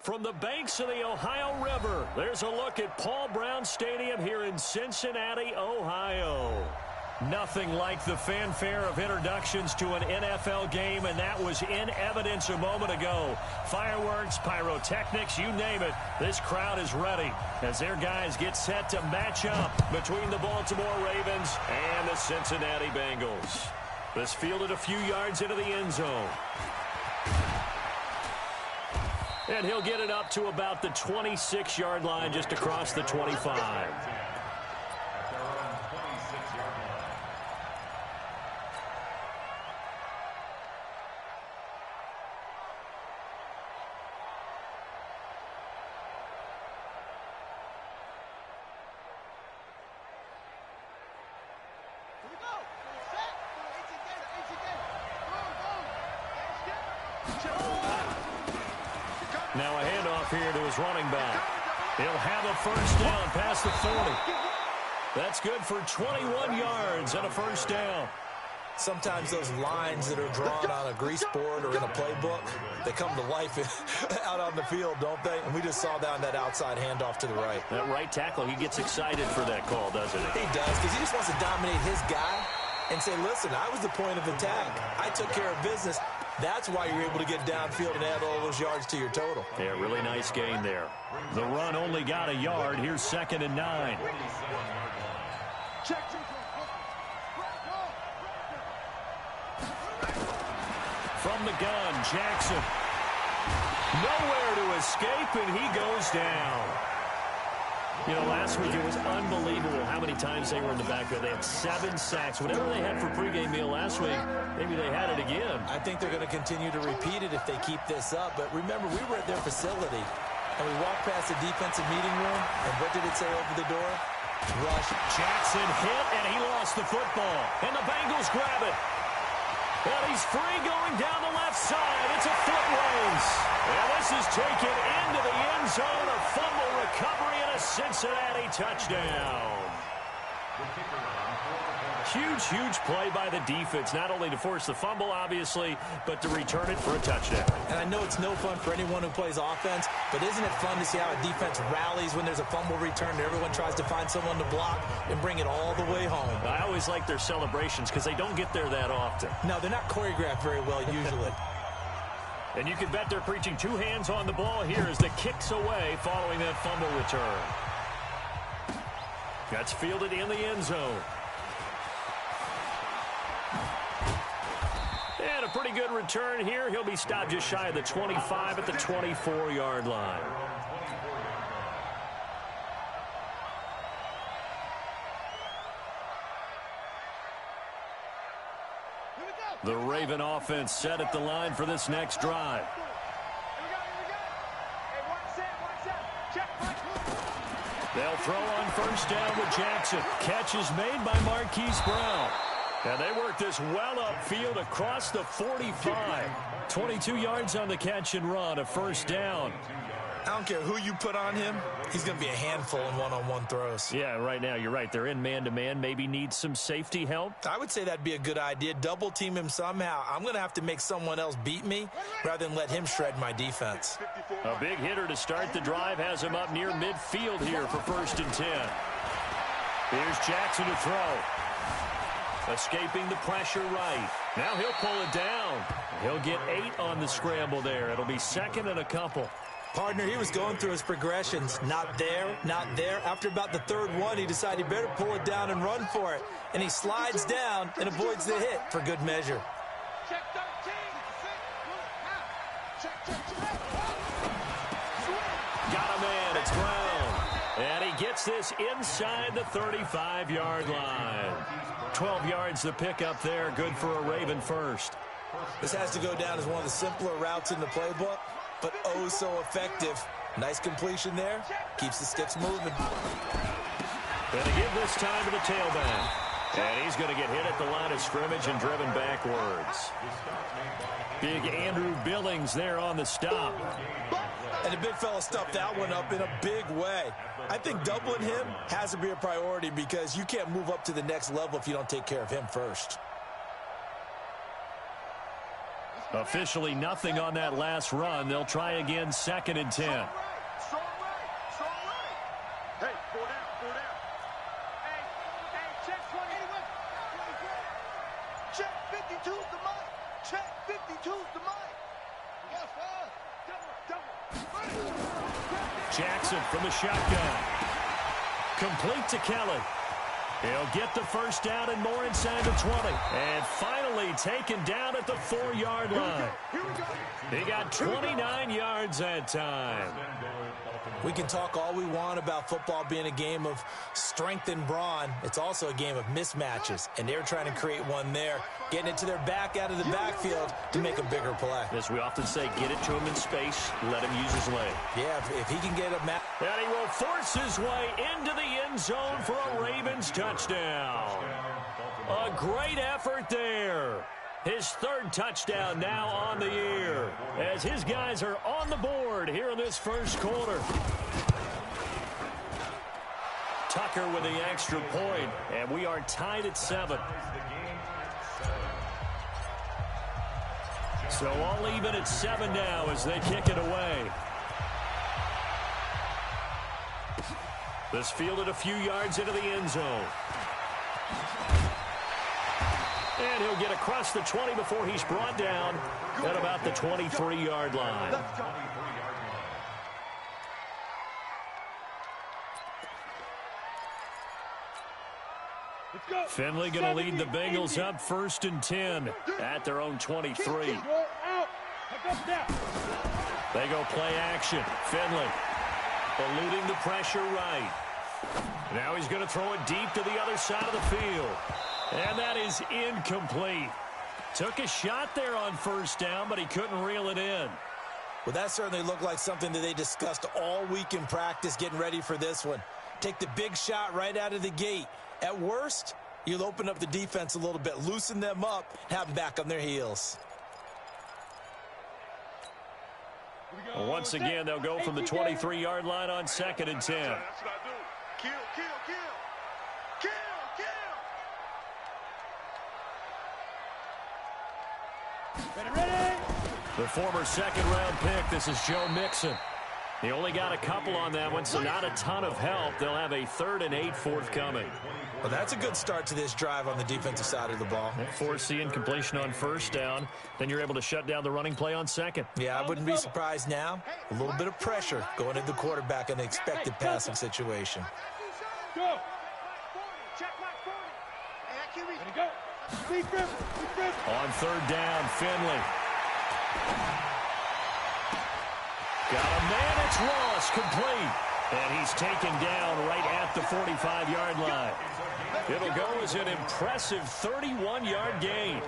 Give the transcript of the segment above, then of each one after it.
From the banks of the Ohio River, there's a look at Paul Brown Stadium here in Cincinnati, Ohio. Nothing like the fanfare of introductions to an NFL game, and that was in evidence a moment ago. Fireworks, pyrotechnics, you name it. This crowd is ready as their guys get set to match up between the Baltimore Ravens and the Cincinnati Bengals. This fielded a few yards into the end zone. And he'll get it up to about the 26-yard line just across the 25. Now a handoff here to his running back. He'll have a first down past the 40. That's good for 21 yards and a first down. Sometimes those lines that are drawn on a grease board or in a playbook, they come to life out on the field, don't they? And we just saw down that outside handoff to the right. That right tackle, he gets excited for that call, doesn't he? He does, because he just wants to dominate his guy and say, listen, I was the point of attack. I took care of business. That's why you're able to get downfield and add all those yards to your total. Yeah, really nice gain there. The run only got a yard. Here's 2nd and 9. From the gun, Jackson. Nowhere to escape, and he goes down. You know, last week it was unbelievable how many times they were in the backfield. They had 7 sacks. Whatever they had for pregame meal last week, maybe they had it again. I think they're going to continue to repeat it if they keep this up. But remember, we were at their facility, and we walked past the defensive meeting room, and what did it say over the door? Rush. Jackson hit, and he lost the football. And the Bengals grab it. And he's free going down the left side. It's a foot race. And this is taken into the end zone. A fumble recovery and a Cincinnati touchdown. Huge, huge play by the defense, not only to force the fumble, obviously, but to return it for a touchdown. And I know it's no fun for anyone who plays offense, but isn't it fun to see how a defense rallies when there's a fumble return and everyone tries to find someone to block and bring it all the way home? I always like their celebrations because they don't get there that often. No, they're not choreographed very well usually. And you can bet they're preaching 2 hands on the ball here as the kick's away following that fumble return. That's fielded in the end zone. And a pretty good return here. He'll be stopped just shy of the 25 at the 24-yard line. The Raven offense set at the line for this next drive. They'll throw on first down with Jackson. Catch is made by Marquise Brown. And they work this well upfield across the 45. 22 yards on the catch and run, a first down. I don't care who you put on him. He's going to be a handful in one-on-one throws. Yeah, right now, you're right. They're in man-to-man. Maybe need some safety help. I would say that'd be a good idea. Double team him somehow. I'm going to have to make someone else beat me rather than let him shred my defense. A big hitter to start the drive has him up near midfield here for 1st and 10. Here's Jackson to throw. Escaping the pressure right. Now he'll pull it down. He'll get 8 on the scramble there. It'll be 2nd and a couple. Partner, he was going through his progressions. Not there, not there. After about the 3rd one, he decided he better pull it down and run for it. And he slides down and avoids the hit for good measure. Got a man. It's Brown. And he gets this inside the 35-yard line. 12 yards the pickup there. Good for a Raven first. This has to go down as one of the simpler routes in the playbook, but oh so effective. Nice completion there. Keeps the sticks moving. Gonna give this time to the tailback. And he's going to get hit at the line of scrimmage and driven backwards. Big Andrew Billings there on the stop. And the big fella stuffed that one up in a big way. I think doubling him has to be a priority because you can't move up to the next level if you don't take care of him first. Officially nothing on that last run. They'll try again, 2nd and 10. Hey, 4 down. Hey, check 20. Check 52's the mic. Check 52's the mic. Yes, double. Jackson from the shotgun. Complete to Kelly. He'll get the first down and more inside the 20. And finally taken down at the 4-yard line. He got 29 yards that time. We can talk all we want about football being a game of strength and brawn. It's also a game of mismatches, and they're trying to create one there, getting it to their back out of the backfield to make a bigger play. As we often say, get it to him in space, let him use his leg. Yeah, if he can get a match. And he will force his way into the end zone for a Ravens touchdown. A great effort there. His 3rd touchdown now on the year as his guys are on the board here in this first quarter. Tucker with the extra point, and we are tied at 7. So all even at 7 now as they kick it away. This fielded a few yards into the end zone. And he'll get across the 20 before he's brought down at about the 23-yard line. Finley going to lead the Bengals up 1st and 10 at their own 23. They go play action. Finley eluding the pressure right. Now he's going to throw it deep to the other side of the field. And that is incomplete. Took a shot there on 1st down, but he couldn't reel it in. Well, that certainly looked like something that they discussed all week in practice getting ready for this one. Take the big shot right out of the gate. At worst, you'll open up the defense a little bit, loosen them up, have them back on their heels. Well, once again, they'll go from the 23-yard line on 2nd and 10. That's what I do. Kill. Ready. The former 2nd-round pick, this is Joe Mixon. He only got a couple on that one, so not a ton of help. They'll have a 3rd and 8 forthcoming. Well, that's a good start to this drive on the defensive side of the ball. Force the incompletion on 1st down. Then you're able to shut down the running play on 2nd. Yeah, I wouldn't be surprised now. A little bit of pressure going into the quarterback in the expected passing situation. Go. Check mark 40. Ready, go. On 3rd down, Finley. Got a man, it's Ross, complete. And he's taken down right at the 45-yard line. It'll go as an impressive 31-yard gain.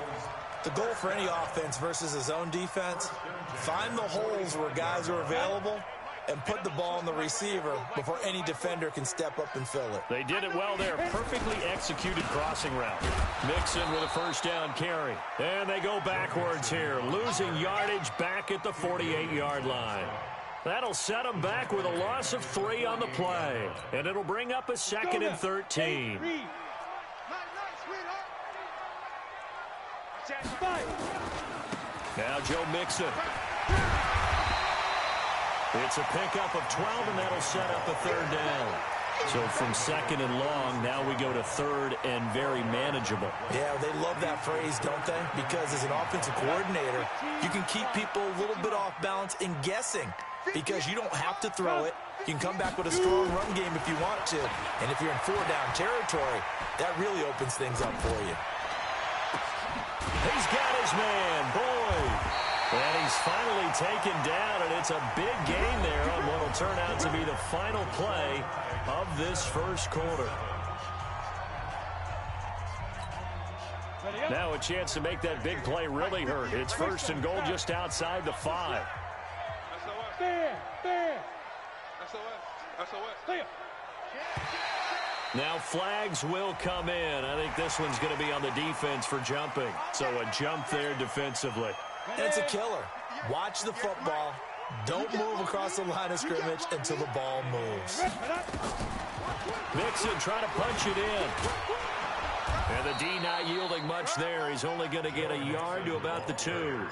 The goal for any offense versus his own defense, find the holes where guys are available and put the ball on the receiver before any defender can step up and fill it. They did it well there. Perfectly executed crossing route. Mixon with a 1st down carry. And they go backwards here, losing yardage back at the 48-yard line. That'll set them back with a loss of 3 on the play. And it'll bring up a 2nd and 13. Now Joe Mixon. It's a pickup of 12, and that'll set up a 3rd down. So from 2nd and long, now we go to 3rd and very manageable. Yeah, they love that phrase, don't they? Because as an offensive coordinator, you can keep people a little bit off balance and guessing because you don't have to throw it. You can come back with a strong run game if you want to. And if you're in 4-down territory, that really opens things up for you. He's got his man, Boyd. And he's finally taken down, and it's a big gain there on what will turn out to be the final play of this first quarter. Now a chance to make that big play really hurt. It's 1st and goal just outside the 5. Now flags will come in. I think this one's going to be on the defense for jumping. So a jump there defensively. It's a killer. Watch the football. Don't move across the line of scrimmage until the ball moves. Mixon trying to punch it in. And the D not yielding much there. He's only going to get a yard to about the 2.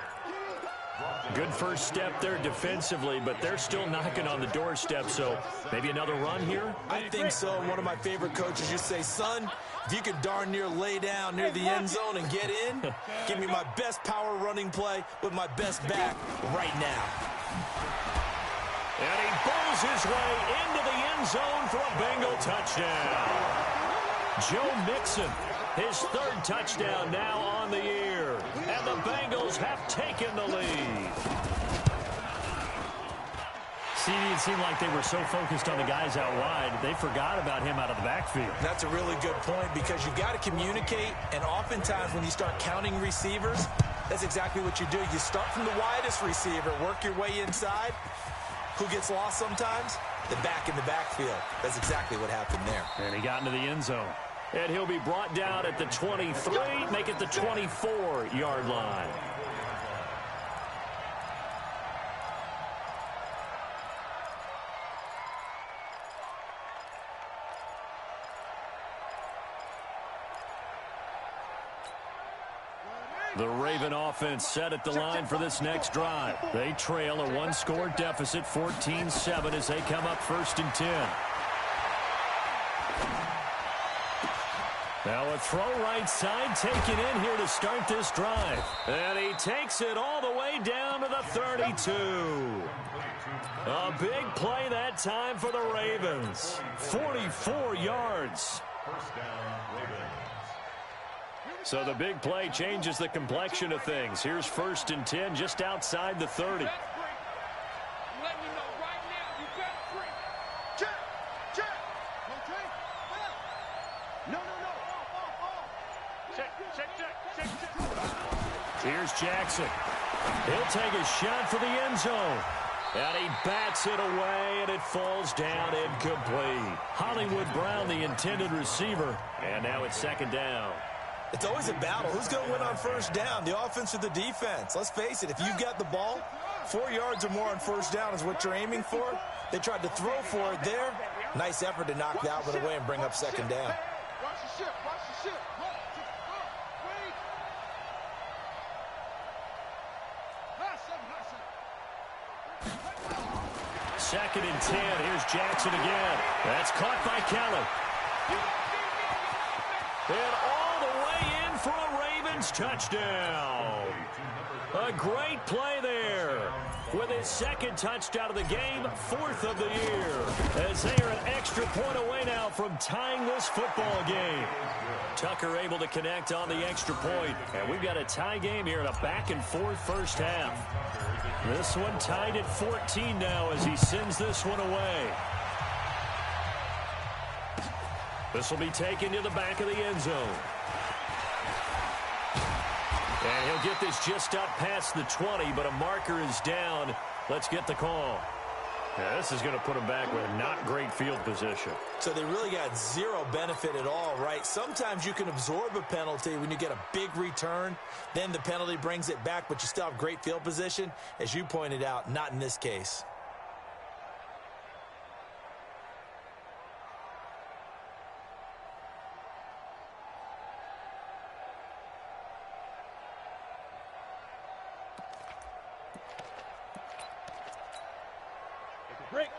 Good first step there defensively, but they're still knocking on the doorstep, so maybe another run here? I think so. One of my favorite coaches used to say, son, if you can darn near lay down near the end zone and get in, give me my best power running play with my best back right now. And he bowls his way into the end zone for a Bengal touchdown. Joe Mixon, his third touchdown now on the year. And the Bengals have taken the lead. CD, it seemed like they were so focused on the guys out wide, they forgot about him out of the backfield. That's a really good point because you've got to communicate, and oftentimes when you start counting receivers, that's exactly what you do. You start from the widest receiver, work your way inside. Who gets lost sometimes? The back in the backfield. That's exactly what happened there. And he got into the end zone. And he'll be brought down at the 23, make it the 24-yard line. The Raven offense set at the line for this next drive. They trail a one-score deficit, 14-7, as they come up 1st and 10. Now a throw right side taken in here to start this drive. And he takes it all the way down to the 32. A big play that time for the Ravens. 44 yards. So the big play changes the complexion of things. Here's 1st and 10 just outside the 30. Here's Jackson. He'll take a shot for the end zone. And he bats it away, and it falls down incomplete. Hollywood Brown, the intended receiver. And now it's 2nd down. It's always a battle. Who's going to win on 1st down, the offense or the defense? Let's face it, if you've got the ball, 4 yards or more on 1st down is what you're aiming for. They tried to throw for it there. Nice effort to knock that one away and bring up 2nd down. Watch the ship. Watch the ship. Second and 10. Here's Jackson again. That's caught by Kelly. And all the way in for a Ravens touchdown. A great play there. With his 2nd touchdown of the game, 4th of the year. As they are an extra point away now from tying this football game. Tucker able to connect on the extra point. And we've got a tie game here in a back-and-forth first half. This one tied at 14 now as he sends this one away. This will be taken to the back of the end zone. And he'll get this just up past the 20, but a marker is down. Let's get the call. Yeah, this is going to put him back with not great field position. So they really got zero benefit at all, right? Sometimes you can absorb a penalty when you get a big return. Then the penalty brings it back, but you still have great field position. As you pointed out, not in this case.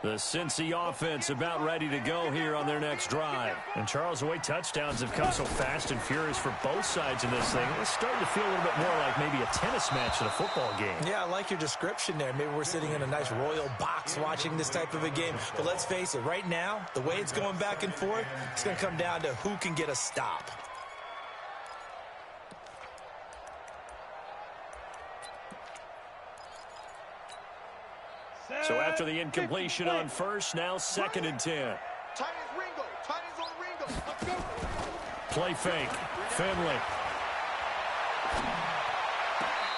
The Cincy offense about ready to go here on their next drive. And Charles, the way touchdowns have come so fast and furious for both sides in this thing, it's starting to feel a little bit more like maybe a tennis match in a football game. Yeah, I like your description there. Maybe we're sitting in a nice royal box watching this type of a game. But let's face it, right now, the way it's going back and forth, it's going to come down to who can get a stop. So after the incompletion on 1st, now 2nd and 10. Tight as Ringo. Tight as on Ringo. Let's go. Play fake. Finley.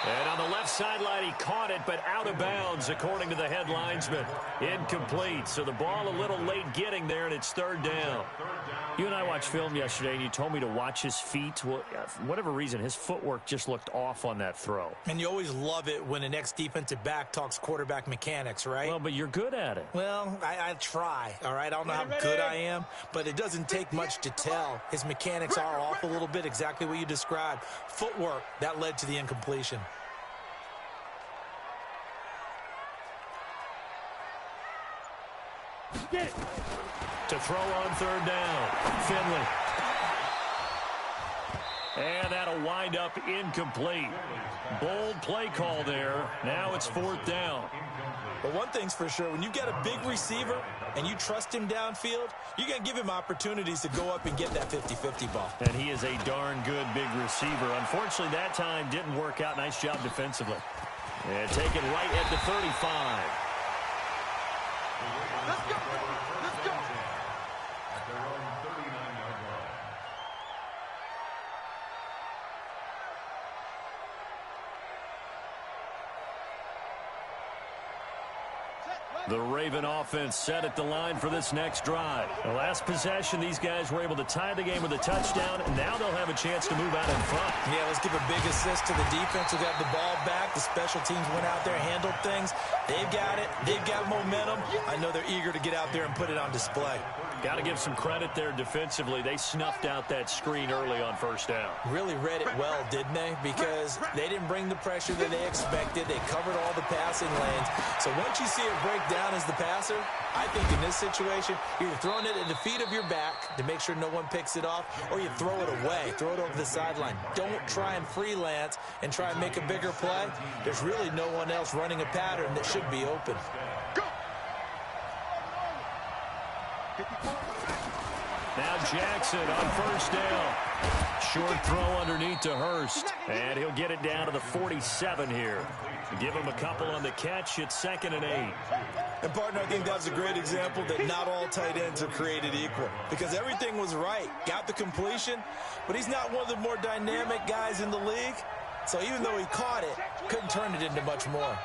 And on the left sideline, he caught it, but out of bounds, according to the head linesman. Incomplete. So the ball a little late getting there, and it's 3rd down. You and I watched film yesterday, and you told me to watch his feet. Well, for whatever reason, his footwork just looked off on that throw. And you always love it when an ex-defensive back talks quarterback mechanics, right? Well, but you're good at it. Well, I try, all right? I don't know how good I am, but it doesn't take much to tell. His mechanics are off a little bit, exactly what you described. Footwork, that led to the incompletion. To throw on third down, Finley. And that'll wind up incomplete. Bold play call there. Now it's fourth down. But one thing's for sure, when you get a big receiver and you trust him downfield, you're going to give him opportunities to go up and get that 50-50 ball. And he is a darn good big receiver. Unfortunately, that time didn't work out. Nice job defensively. And taken right at the 35. Let's go. Let's go. The Raven offense set at the line for this next drive. The last possession, these guys were able to tie the game with a touchdown, and now they'll have a chance to move out in front. Yeah, let's give a big assist to the defense who got the ball back. The special teams went out there, handled things. They've got it. They've got momentum. I know they're eager to get out there and put it on display. Got to give some credit there defensively. They snuffed out that screen early on first down. Really read it well, didn't they? Because they didn't bring the pressure that they expected. They covered all the passing lanes. So once you see it break down as the passer, I think in this situation, you're throwing it at the feet of your back to make sure no one picks it off, or you throw it away, throw it over the sideline. Don't try and freelance and try and make a bigger play. There's really no one else running a pattern that should be open. Now Jackson on first down. Short throw underneath to Hurst. And he'll get it down to the 47 here. Give him a couple on the catch. It's 2nd and 8. And, partner, I think that's a great example that not all tight ends are created equal. Because everything was right. Got the completion, but he's not one of the more dynamic guys in the league. So even though he caught it, couldn't turn it into much more.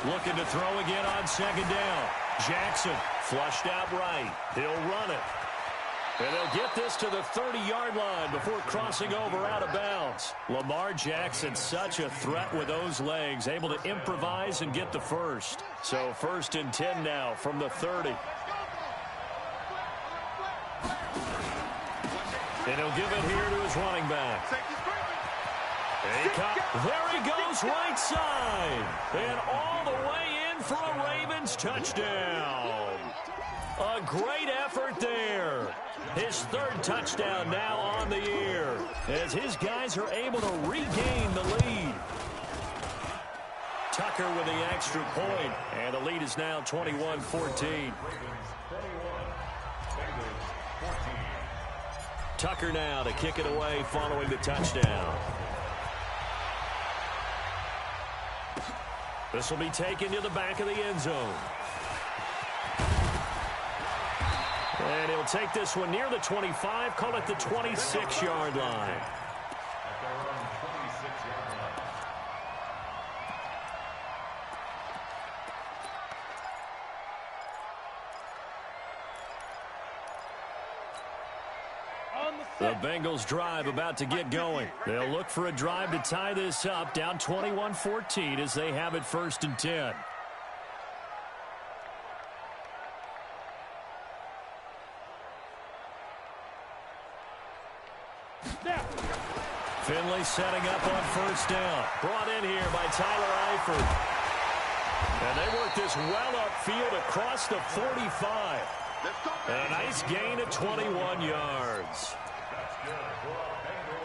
Looking to throw again on 2nd down. Jackson flushed out right. He'll run it. And they'll get this to the 30-yard line before crossing over out of bounds. Lamar Jackson, such a threat with those legs, able to improvise and get the first. So 1st and 10 now from the 30. And he'll give it here to his running back. There he goes, right side. And all the way in for a Ravens touchdown. A great effort there. His 3rd touchdown now on the year as his guys are able to regain the lead. Tucker with the extra point, and the lead is now 21-14. Tucker now to kick it away following the touchdown. This will be taken to the back of the end zone. And he'll take this one near the 25, call it the 26-yard line. The Bengals drive about to get going. They'll look for a drive to tie this up, down 21-14 as they have it 1st and 10. Finley setting up on 1st down. Brought in here by Tyler Eifert. And they work this well upfield across the 45. A nice gain of 21 yards.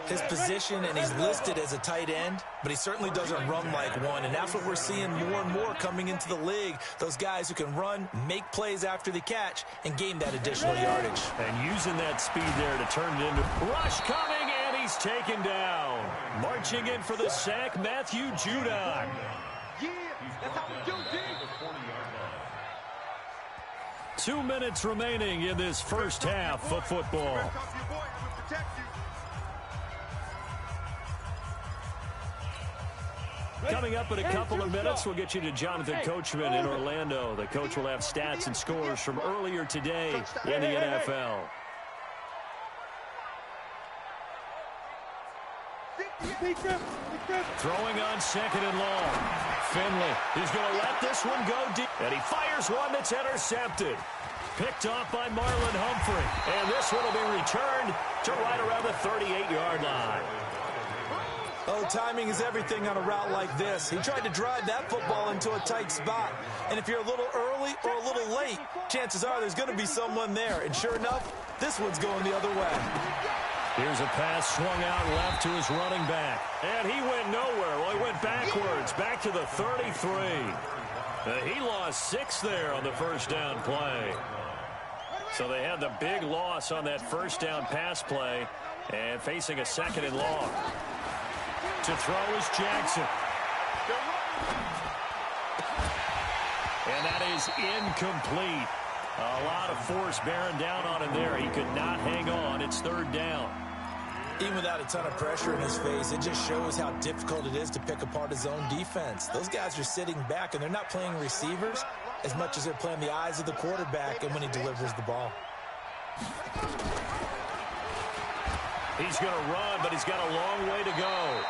His position, and he's listed as a tight end, but he certainly doesn't run like one, and that's what we're seeing more and more coming into the league. Those guys who can run, make plays after the catch, and gain that additional yardage. And using that speed there to turn it into rush coming, and he's taken down. Marching in for the sack, Matthew Judon. Yeah, that's how we do, D. 2 minutes remaining in this first half of football. Coming up in a couple of minutes, we'll get you to Jonathan Coachman in Orlando. The coach will have stats and scores from earlier today in the NFL. Throwing on 2nd and long. Finley, he's going to let this one go deep. And he fires one that's intercepted. Picked off by Marlon Humphrey. And this one will be returned to right around the 38-yard line. Oh, timing is everything on a route like this. He tried to drive that football into a tight spot. And if you're a little early or a little late, chances are there's going to be someone there. And sure enough, this one's going the other way. Here's a pass swung out left to his running back. And he went nowhere. Well, he went backwards, back to the 33. He lost 6 there on the first down play. So they had the big loss on that first down pass play and facing a second and long. To throw is Jackson. And that is incomplete. A lot of force bearing down on him there. He could not hang on. It's third down. Even without a ton of pressure in his face, it just shows how difficult it is to pick apart his own defense. Those guys are sitting back, and they're not playing receivers as much as they're playing the eyes of the quarterback and when he delivers the ball. He's going to run, but he's got a long way to go.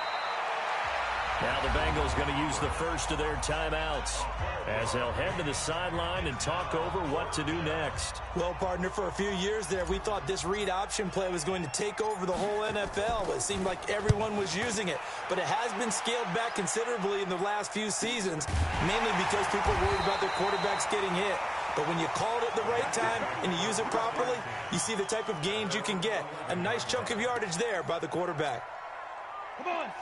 Now the Bengals going to use the first of their timeouts as they'll head to the sideline and talk over what to do next. Well, partner, for a few years there, we thought this read option play was going to take over the whole NFL. It seemed like everyone was using it, but it has been scaled back considerably in the last few seasons, mainly because people are worried about their quarterbacks getting hit. But when you call it at the right time and you use it properly, you see the type of gains you can get. A nice chunk of yardage there by the quarterback.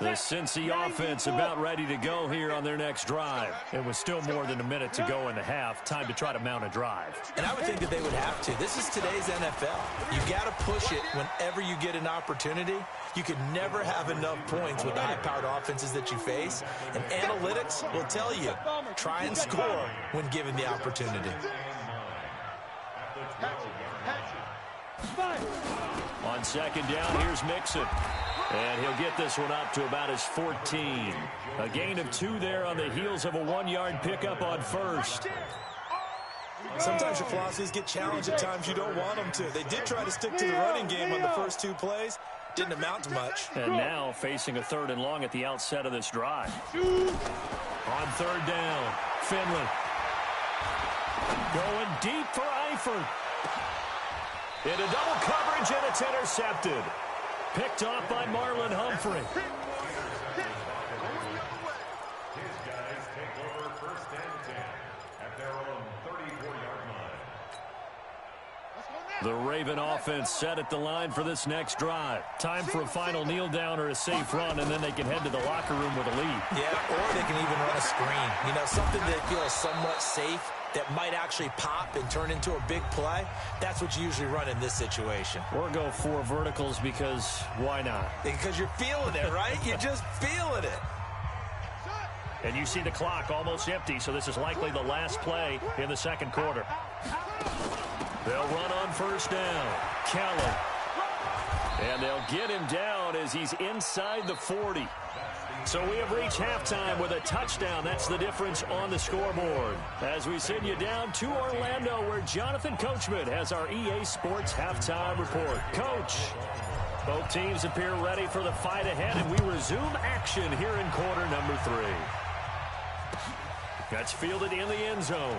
The Cincy offense about ready to go here on their next drive. It was still more than a minute to go in the half. Time to try to mount a drive. And I would think that they would have to. This is today's NFL. You got to push it whenever you get an opportunity. You can never have enough points with the high-powered offenses that you face. And analytics will tell you, try and score when given the opportunity. On second down, here's Mixon. And he'll get this one up to about his 14. A gain of 2 there on the heels of a 1-yard pickup on first. Sometimes your philosophies get challenged at times you don't want them to. They did try to stick to the running game on the first 2 plays. Didn't amount to much. And now facing a third and long at the outset of this drive. On third down, Finley. Going deep for Eifert. Into double coverage, and it's intercepted. Picked off by Marlon Humphrey. His guys take over first and 10 at their own 34-yard line. The Raven offense set at the line for this next drive. Time for a final kneel down or a safe run, and then they can head to the locker room with a lead. Yeah, or they can even run a screen. You know, something that feels somewhat safe that might actually pop and turn into a big play. That's what you usually run in this situation. Or go 4 verticals because why not? Because you're feeling it, right? You're just feeling it. And you see the clock almost empty, so this is likely the last play in the second quarter. They'll run on first down. Kelly. And they'll get him down as he's inside the 40. So we have reached halftime with a touchdown. That's the difference on the scoreboard. As we send you down to Orlando, where Jonathan Coachman has our EA Sports halftime report. Coach, both teams appear ready for the fight ahead, and we resume action here in quarter number 3. That's fielded in the end zone.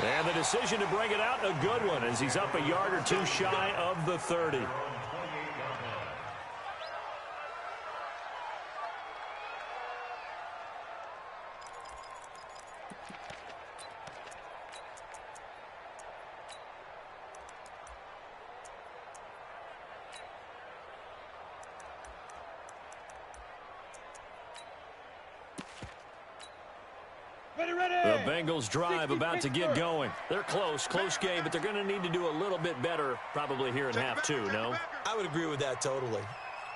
And the decision to bring it out, a good one, as he's up a yard or 2 shy of the 30. The Bengals drive about to get going. They're close game, but they're going to need to do a little bit better probably here in half 2, no? I would agree with that totally.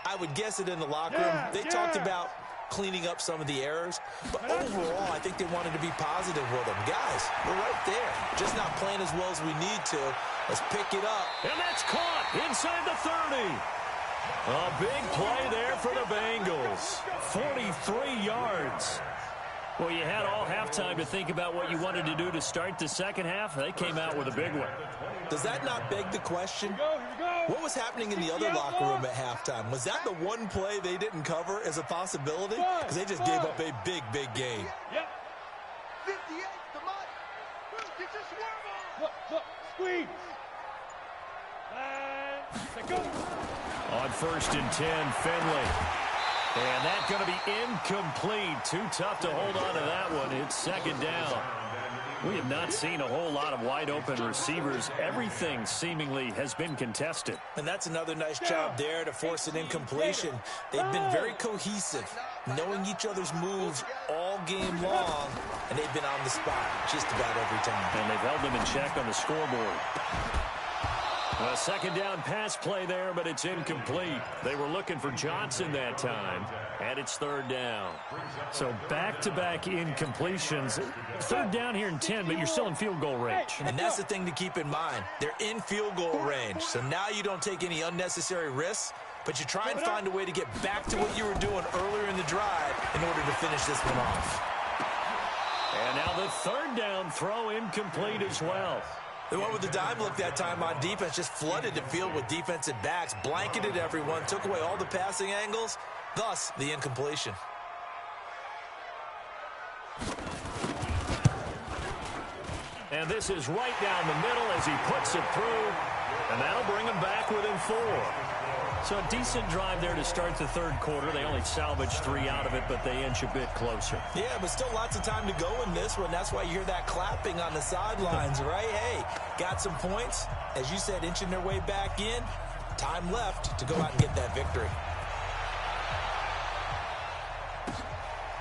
I would guess it in the locker room. They talked about cleaning up some of the errors, but overall, I think they wanted to be positive with them. Guys, we're right there. Just not playing as well as we need to. Let's pick it up. And that's caught inside the 30. A big play there for the Bengals. 43 yards. Well, you had all halftime to think about what you wanted to do to start the second half. They came out with a big one. Does that not beg the question? What was happening in the other locker room at halftime? Was that the one play they didn't cover as a possibility? Because they just gave up a big gain. Yep. 58 to Mike. Get your swerve on. Look, squeeze. And On 1st and 10, Finley. And that's going to be incomplete. Too tough to hold on to that one. It's 2nd down. We have not seen a whole lot of wide-open receivers. Everything seemingly has been contested. And that's another nice job there to force an incompletion. They've been very cohesive, knowing each other's moves all game long, and they've been on the spot just about every time. And they've held them in check on the scoreboard. A 2nd down pass play there, but it's incomplete. They were looking for Johnson that time, and it's 3rd down. So back-to-back incompletions. 3rd down here in 10, but you're still in field goal range. And that's the thing to keep in mind. They're in field goal range, so now you don't take any unnecessary risks, but you try and find a way to get back to what you were doing earlier in the drive in order to finish this one off. And now the 3rd down throw incomplete as well. They went with the dime look that time on defense, just flooded the field with defensive backs, blanketed everyone, took away all the passing angles, thus the incompletion. And this is right down the middle as he puts it through, and that'll bring him back within 4. So a decent drive there to start the 3rd quarter. They only salvaged 3 out of it, but they inch a bit closer. Yeah, but still lots of time to go in this one. That's why you hear that clapping on the sidelines, right? Hey, got some points. As you said, inching their way back in. Time left to go out and get that victory.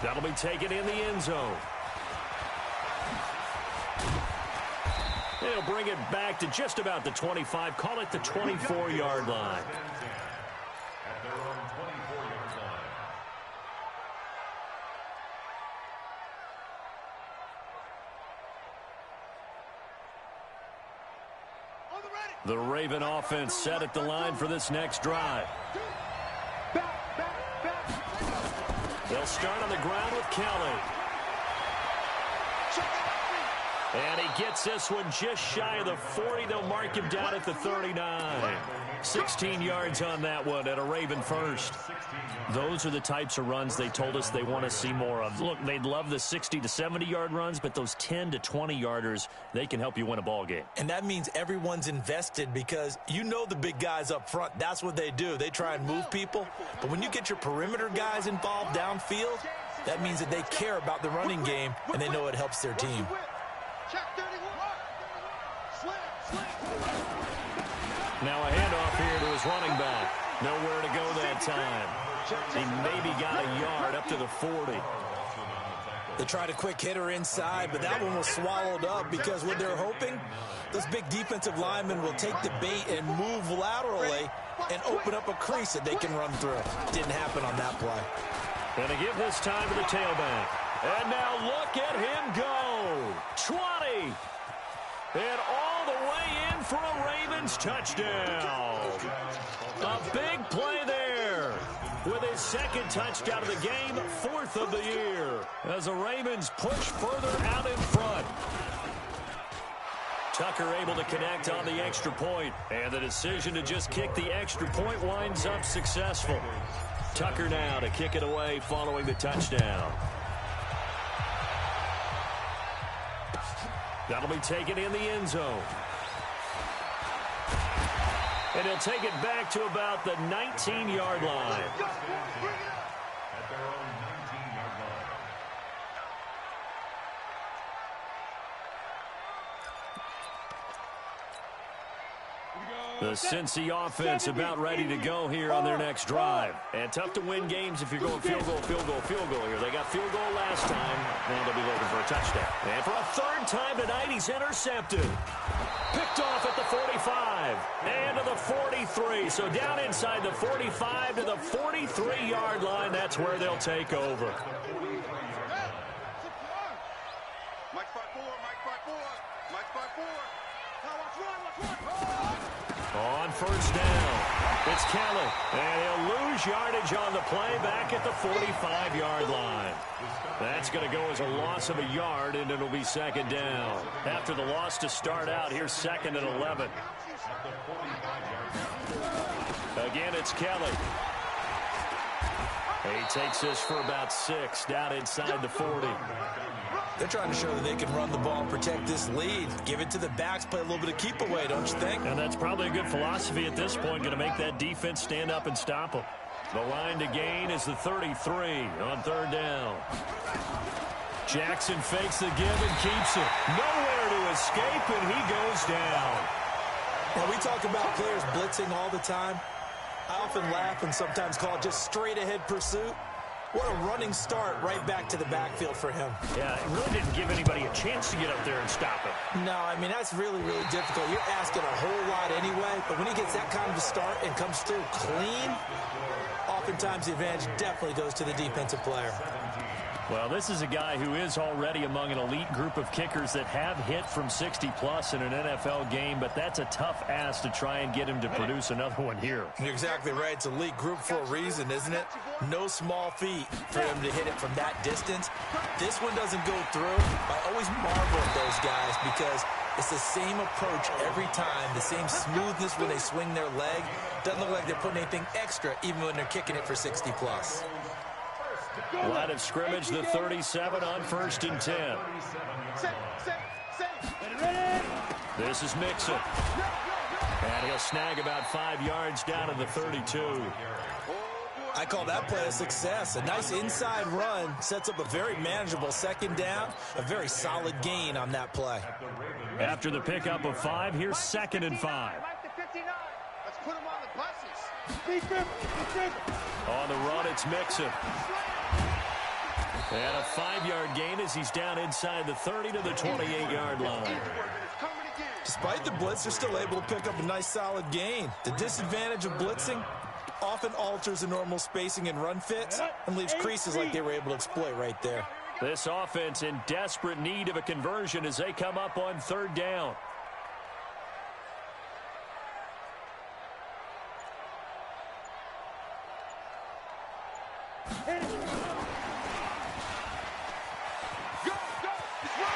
That'll be taken in the end zone. They'll bring it back to just about the 25. Call it the 24-yard line. At their own 24-yard line. The Raven offense set at the line for this next drive. They'll start on the ground with Kelly. And he gets this one just shy of the 40. They'll mark him down at the 39. 16 yards on that one at a Raven first. Those are the types of runs they told us they want to see more of. Look, they'd love the 60 to 70-yard runs, but those 10 to 20-yarders, they can help you win a ball game. And that means everyone's invested because you know the big guys up front. That's what they do. They try and move people. But when you get your perimeter guys involved downfield, that means that they care about the running game, and they know it helps their team. Now a handoff here to his running back. Nowhere to go that time. He maybe got a yard up to the 40. They tried a quick hitter inside, but that one was swallowed up because what they're hoping, those big defensive linemen will take the bait and move laterally and open up a crease that they can run through. Didn't happen on that play. Going to give this time to the tailback. And now look at him go. 20. And all the way in for a Ravens touchdown. A big play there with his 2nd touchdown of the game, 4th of the year, as the Ravens push further out in front. Tucker able to connect on the extra point, and the decision to just kick the extra point winds up successful. Tucker now to kick it away following the touchdown. That'll be taken in the end zone. And he'll take it back to about the 19-yard line. At their own 19-yard line. The Cincy offense about ready to go here on their next drive. And tough to win games if you're going field goal, field goal, field goal here. They got field goal last time. Now they'll be looking for a touchdown. And for a 3rd time tonight, he's intercepted. Picked off at the 45 and to the 43. So down inside the 45 to the 43-yard line. That's where they'll take over. Mike 5-4, Mike 5-4, Mike 5-4. Now let's run. On 1st down, it's Kelly, and he'll lose yardage on the play back at the 45-yard line. That's going to go as a loss of a yard, and it'll be 2nd down. After the loss to start out, here's 2nd and 11. Again, it's Kelly. He takes this for about 6 down inside the 40. They're trying to show that they can run the ball and protect this lead. Give it to the backs, play a little bit of keep away, don't you think? And that's probably a good philosophy at this point, going to make that defense stand up and stop them. The line to gain is the 33 on 3rd down. Jackson fakes the give and keeps it. Nowhere to escape, and he goes down. Well, we talk about players blitzing all the time. I often laugh and sometimes call it just straight-ahead pursuit. What a running start right back to the backfield for him. Yeah, it really didn't give anybody a chance to get up there and stop it. No, I mean, that's really, really difficult. You're asking a whole lot anyway, but when he gets that kind of a start and comes through clean, oftentimes the advantage definitely goes to the defensive player. Well, this is a guy who is already among an elite group of kickers that have hit from 60-plus in an NFL game, but that's a tough ask to try and get him to produce another one here. You're exactly right. It's elite group for a reason, isn't it? No small feat for him to hit it from that distance. This one doesn't go through. I always marvel at those guys because it's the same approach every time, the same smoothness when they swing their leg. Doesn't look like they're putting anything extra even when they're kicking it for 60-plus. Line of scrimmage, the 37 on 1st and 10. This is Mixon. And he'll snag about 5 yards down to the 32. I call that play a success. A nice inside run sets up a very manageable 2nd down. A very solid gain on that play. After the pickup of 5, here's 2nd and 5. Let's put him on the buses. On the run, it's Mixon. And a 5-yard gain as he's down inside the 30 to the 28-yard line. Despite the blitz, they're still able to pick up a nice solid gain. The disadvantage of blitzing often alters the normal spacing and run fits and leaves creases like they were able to exploit right there. This offense in desperate need of a conversion as they come up on 3rd down.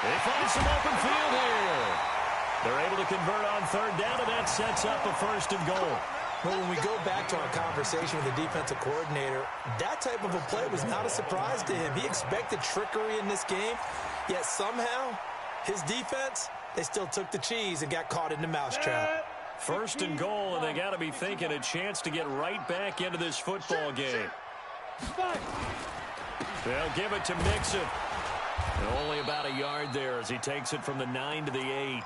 They find some open field here. They're able to convert on 3rd down, and that sets up a 1st and goal. Well, when we go back to our conversation with the defensive coordinator, that type of a play was not a surprise to him. He expected trickery in this game, yet somehow his defense, they still took the cheese and got caught in the mousetrap. 1st and goal, and they got to be thinking a chance to get right back into this football game. They'll give it to Mixon. And only about a yard there as he takes it from the 9 to the 8.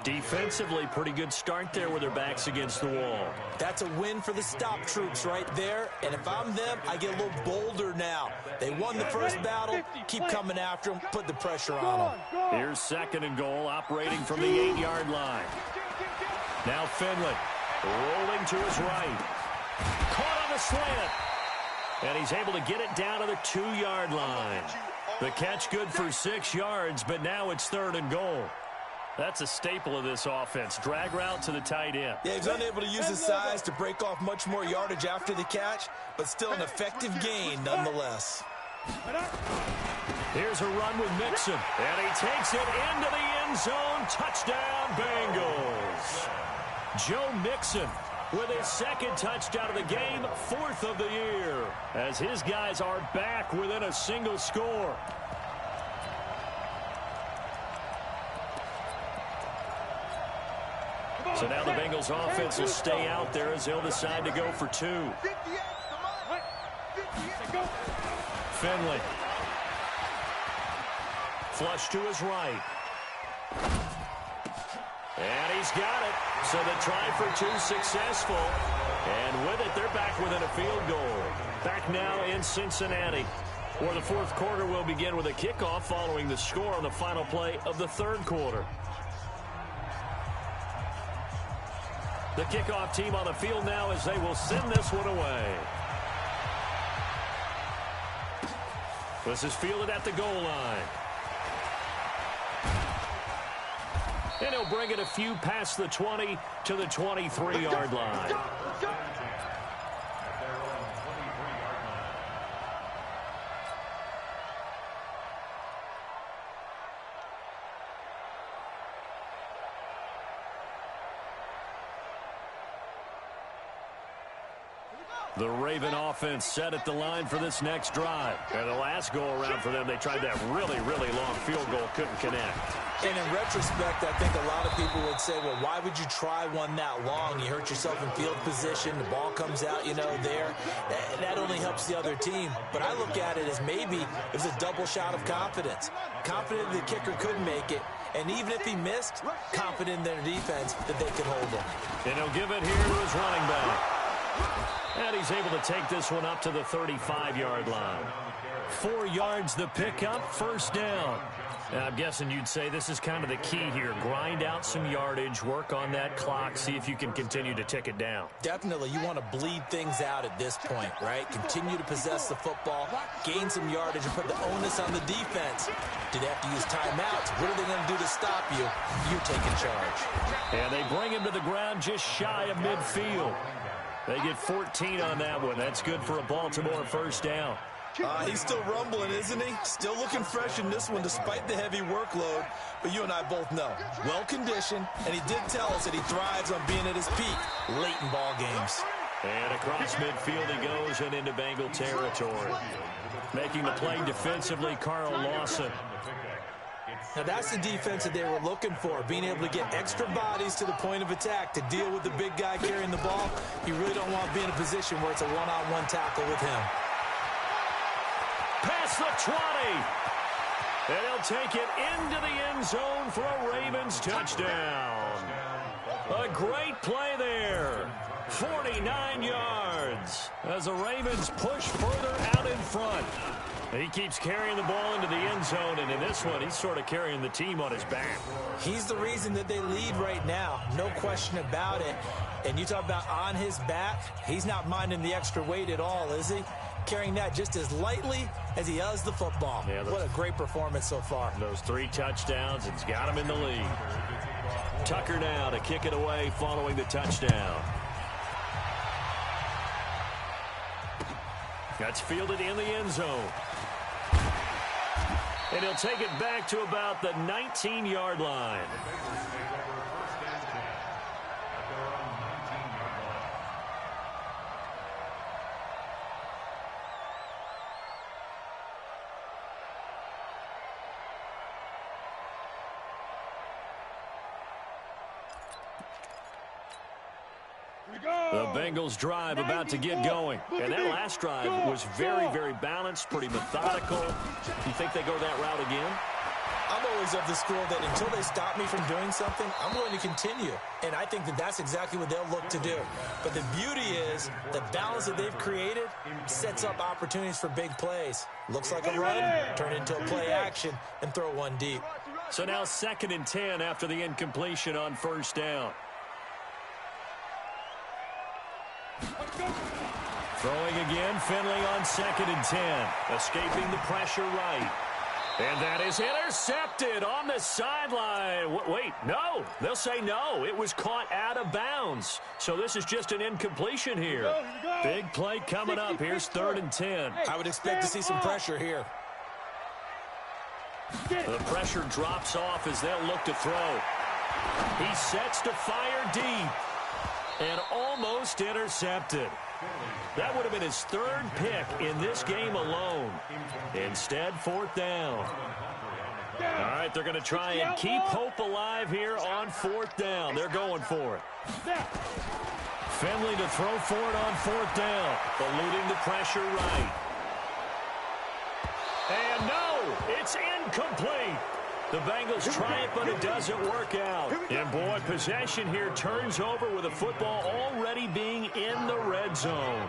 Defensively, pretty good start there with their backs against the wall. That's a win for the stop troops right there. And if I'm them, I get a little bolder now. They won the first battle. Keep coming after them. Put the pressure on them. Here's 2nd and goal, operating from the 8-yard line. Now Finley rolling to his right. Caught on the slant. And he's able to get it down to the 2-yard line. The catch good for 6 yards, but now it's 3rd and goal. That's a staple of this offense. Drag route to the tight end. Yeah, he's unable to use his size to break off much more yardage after the catch, but still an effective gain nonetheless. Here's a run with Mixon, and he takes it into the end zone. Touchdown, Bengals. Joe Mixon with his 2nd touchdown of the game, 4th of the year, as his guys are back within a single score. So now the Bengals offense will stay out there as they'll decide to go for 2. Finley. Flush to his right. And he's got it. So the try for 2 successful. And with it, they're back within a field goal. Back now in Cincinnati, where the 4th quarter will begin with a kickoff following the score on the final play of the 3rd quarter. The kickoff team on the field now as they will send this one away. This is fielded at the goal line. And he'll bring it a few past the 20 to the 23-yard line. The Raven offense set at the line for this next drive. And the last go-around for them, they tried that really, really long field goal, couldn't connect. And in retrospect, I think a lot of people would say, well, why would you try one that long? You hurt yourself in field position. The ball comes out, there. That only helps the other team. But I look at it as maybe it was a double shot of confidence. Confident the kicker could make it. And even if he missed, confident in their defense that they could hold him. And he'll give it here to his running back. And he's able to take this one up to the 35-yard line. 4 yards the pickup, first down. And I'm guessing you'd say this is kind of the key here. Grind out some yardage, work on that clock, see if you can continue to tick it down. Definitely. You want to bleed things out at this point, right? Continue to possess the football, gain some yardage, and put the onus on the defense. Do they have to use timeouts? What are they going to do to stop you? You're taking charge. And they bring him to the ground just shy of midfield. They get 14 on that one. That's good for a Baltimore first down. He's still rumbling, isn't he? Still looking fresh in this one despite the heavy workload. But you and I both know, well-conditioned, and he did tell us that he thrives on being at his peak late in ball games. And across midfield he goes and into Bengal territory. Making the play defensively, Carl Lawson. Now that's the defense that they were looking for, being able to get extra bodies to the point of attack to deal with the big guy carrying the ball. You really don't want to be in a position where it's a one-on-one tackle with him. Past the 20. And he'll take it into the end zone for a Ravens touchdown. A great play there. 49 yards as the Ravens push further out in front. He keeps carrying the ball into the end zone, and in this one, he's sort of carrying the team on his back. He's the reason that they lead right now. No question about it. And you talk about on his back, he's not minding the extra weight at all, is he? Carrying that just as lightly as he does the football. Yeah, what a great performance so far. Those 3 touchdowns, it's got him in the lead. Tucker now to kick it away following the touchdown. That's fielded in the end zone. And he'll take it back to about the 19-yard line. The Bengals drive about to get going. And that last drive was very, very balanced, pretty methodical. You think they go that route again? I'm always of the school that until they stop me from doing something, I'm going to continue. And I think that that's exactly what they'll look to do. But the beauty is the balance that they've created sets up opportunities for big plays. Looks like a run, turn it into a play action, and throw one deep. So now 2nd and 10 after the incompletion on first down. Throwing again, Finley on 2nd and 10. Escaping the pressure right. And that is intercepted on the sideline. Wait, no. They'll say no. It was caught out of bounds. So this is just an incompletion here. Big play coming up. Here's 3rd and 10. I would expect to see some pressure here. The pressure drops off as they'll look to throw. He sets to fire deep. And almost intercepted. That would have been his 3rd pick in this game alone. Instead, 4th down. All right, they're going to try and keep hope alive here on 4th down. They're going for it. Finley to throw for it on 4th down. Eluding the pressure right. And no, it's incomplete. The Bengals try it, but it doesn't work out. And, boy, possession here turns over with the football already being in the red zone.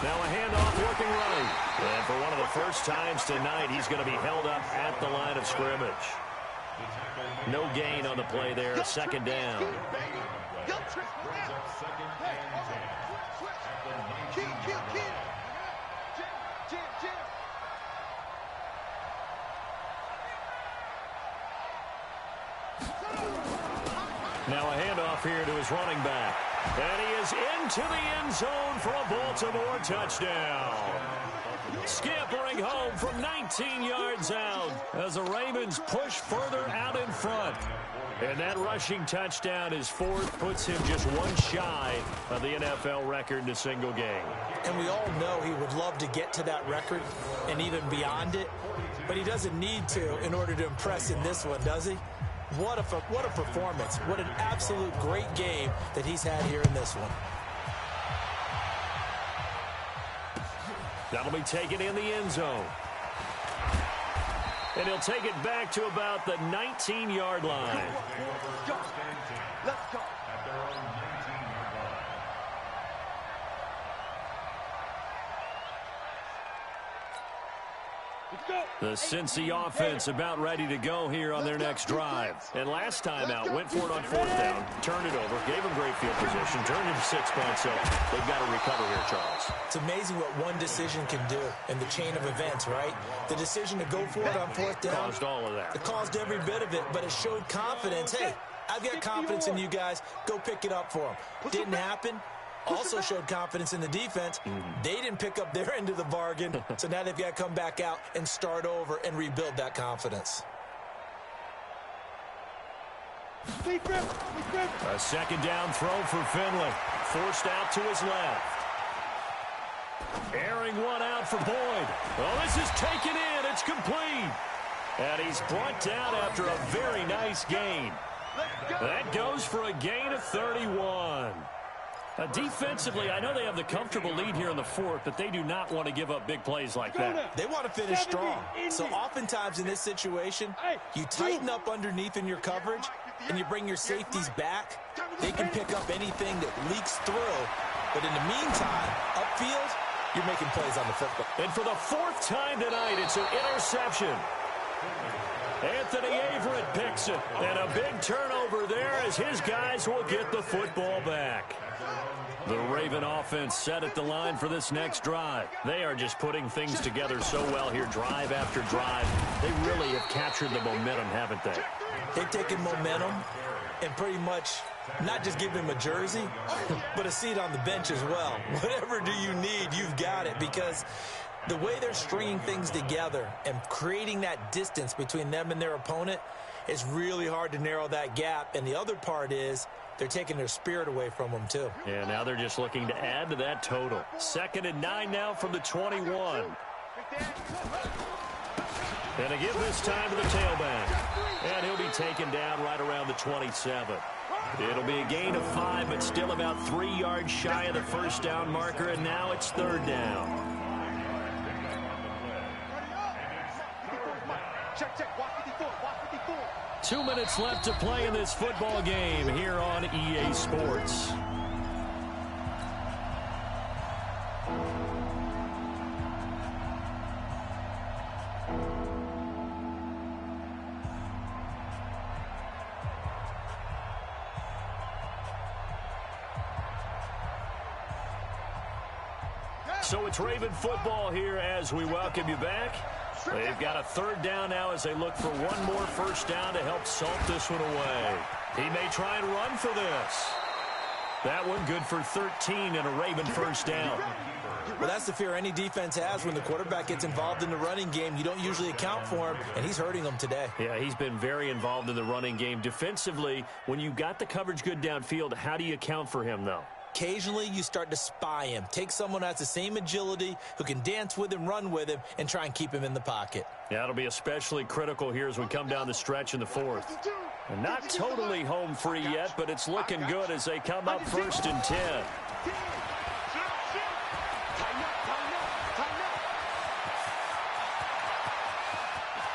Now a handoff working right. And for one of the first times tonight, he's going to be held up at the line of scrimmage. No gain on the play there, 2nd down. Now a handoff here to his running back. And he is into the end zone for a Baltimore touchdown. Scampering home from 19 yards out as the Ravens push further out in front. And that rushing touchdown, his fourth, puts him just one shy of the NFL record in a single game. And we all know he would love to get to that record and even beyond it, but he doesn't need to in order to impress in this one, does he? What a performance. What an absolute great game that he's had here in this one. That'll be taken in the end zone. And he'll take it back to about the 19-yard line. Let's go. The Cincy offense about ready to go here on their next drive. And last time out, went for it on fourth down, turned it over, gave them great field position, turned into 6 points, so they've got to recover here, Charles. It's amazing what one decision can do in the chain of events, right? The decision to go for it on fourth down. Caused all of that. It caused every bit of it, but it showed confidence. Hey, I've got confidence in you guys. Go pick it up for them. Didn't happen. Also showed confidence in the defense. They didn't pick up their end of the bargain, so now they've got to come back out and start over and rebuild that confidence. A second down throw for Finley. Forced out to his left. Airing one out for Boyd. Well, this is taken in. It's complete. And he's brought down after a very nice gain. That goes for a gain of 31. Defensively, I know they have the comfortable lead here in the fourth, but they do not want to give up big plays like that. They want to finish strong. So oftentimes in this situation, you tighten up underneath in your coverage, and you bring your safeties back. They can pick up anything that leaks through. But in the meantime, upfield, you're making plays on the football. And for the fourth time tonight, it's an interception. Anthony Averett picks it. And a big turnover there as his guys will get the football back. The Raven offense set at the line for this next drive. They are just putting things together so well here, drive after drive. They really have captured the momentum, haven't they? They've taken momentum and pretty much not just give him a jersey, but a seat on the bench as well. Whatever do you need, you've got it, because the way they're stringing things together and creating that distance between them and their opponent is really hard to narrow that gap. And the other part is they're taking their spirit away from them, too. Yeah, now they're just looking to add to that total. 2nd and 9 now from the 21. And a give this time to the tailback. And he'll be taken down right around the 27. It'll be a gain of 5, but still about 3 yards shy of the first down marker, and now it's 3rd down. Check. Watch 54. 2 minutes left to play in this football game here on EA Sports. So it's Raven football here as we welcome you back. They've got a 3rd down now as they look for one more first down to help salt this one away. He may try and run for this. That one good for 13 and a Raven first down. Well, that's the fear any defense has when the quarterback gets involved in the running game. You don't usually account for him, and he's hurting them today. Yeah, he's been very involved in the running game. Defensively, when you got the coverage good downfield, how do you account for him, though? Occasionally, you start to spy him. Take someone who has the same agility, who can dance with him, run with him, and try and keep him in the pocket. Yeah, it'll be especially critical here as we come down the stretch in the 4th. And not totally home free yet, but it's looking good as they come up 1st and 10.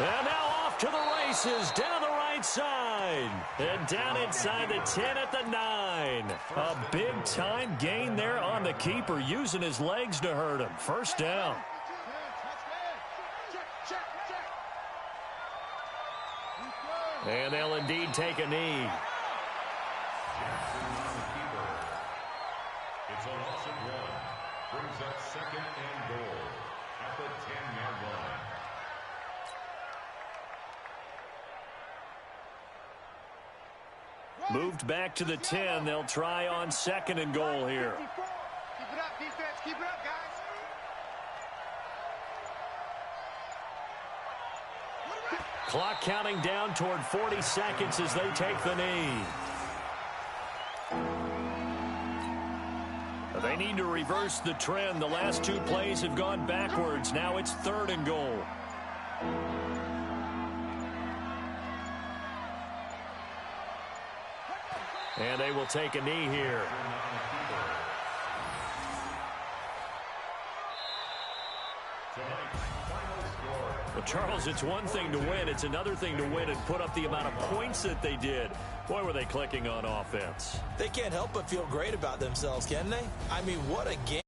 And now off to the races, down the right side. And down inside the 10 at the 9. A big-time gain there on the keeper, using his legs to hurt him. First down. And they'll indeed take a knee. It's a loss of 1. Brings up 2nd and goal at the 10-yard line. Moved back to the 10. They'll try on 2nd and goal here. Keep it up, defense. Keep it up, guys. Clock counting down toward 40 seconds as they take the knee. They need to reverse the trend. The last two plays have gone backwards. Now it's 3rd and goal. And they will take a knee here. Well, Charles, it's one thing to win. It's another thing to win and put up the amount of points that they did. Boy, were they clicking on offense. They can't help but feel great about themselves, can they? I mean, what a game.